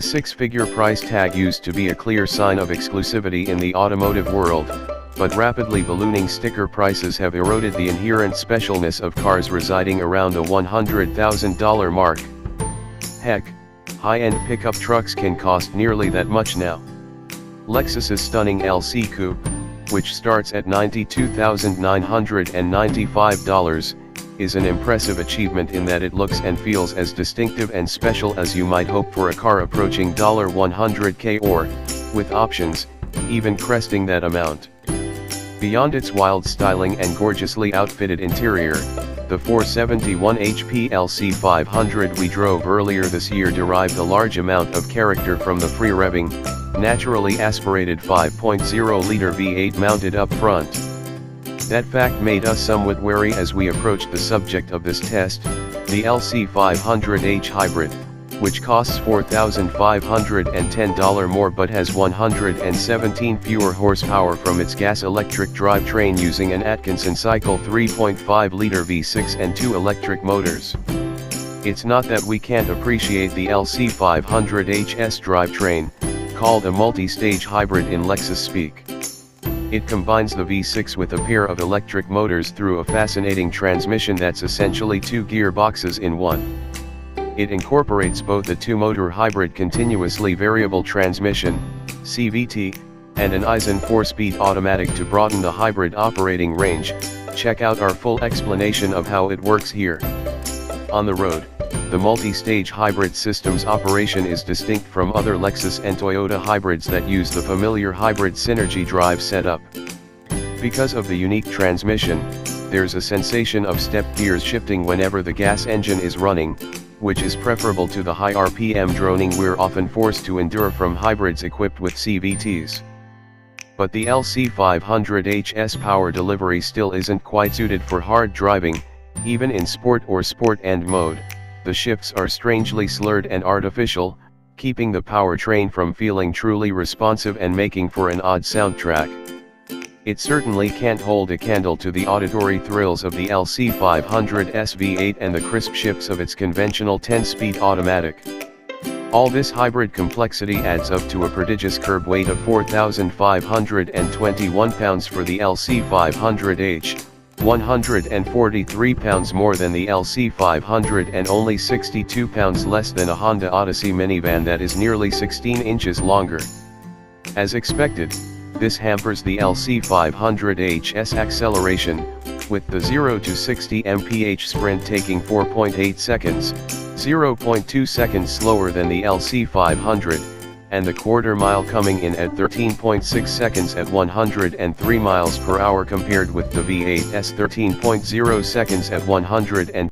A six-figure price tag used to be a clear sign of exclusivity in the automotive world, but rapidly ballooning sticker prices have eroded the inherent specialness of cars residing around the $100,000 mark. Heck, high-end pickup trucks can cost nearly that much now. Lexus's stunning LC coupe, which starts at $92,995, is an impressive achievement in that it looks and feels as distinctive and special as you might hope for a car approaching $100K or, with options, even cresting that amount. Beyond its wild styling and gorgeously outfitted interior, the 471 HP lc500 we drove earlier this year derived a large amount of character from the free-revving, naturally aspirated 5.0-liter V8 mounted up front. That fact made us somewhat wary as we approached the subject of this test, the lc500h hybrid, which costs $4,510 more but has 117 fewer horsepower from its gas-electric drivetrain using an Atkinson-cycle 3.5-liter V6 and 2 electric motors. It's not that we can't appreciate the lc500h's drivetrain, called a multi-stage hybrid in Lexus speak. It combines the V6 with a pair of electric motors through a fascinating transmission that's essentially two gearboxes in one. It incorporates both a two-motor hybrid continuously variable transmission, CVT, and an Aisin 4-speed automatic to broaden the hybrid operating range. Check out our full explanation of how it works here. On the road, the multi-stage hybrid system's operation is distinct from other Lexus and Toyota hybrids that use the familiar hybrid synergy drive setup. Because of the unique transmission, there's a sensation of step gears shifting whenever the gas engine is running, which is preferable to the high RPM droning we're often forced to endure from hybrids equipped with CVTs. But the lc500h's power delivery still isn't quite suited for hard driving, even in sport or sport end mode. The shifts are strangely slurred and artificial, keeping the powertrain from feeling truly responsive and making for an odd soundtrack. It certainly can't hold a candle to the auditory thrills of the lc500's V8 and the crisp shifts of its conventional 10-speed automatic. All this hybrid complexity adds up to a prodigious curb weight of 4,521 pounds for the lc500h, 143 pounds more than the lc500 and only 62 pounds less than a Honda Odyssey minivan that is nearly 16 inches longer. As expected, this hampers the lc500h's acceleration, with the 0 to 60 mph sprint taking 4.8 seconds, 0.2 seconds slower than the lc500, and the quarter mile coming in at 13.6 seconds at 103 miles per hour compared with the V8's 13.0 seconds at 100.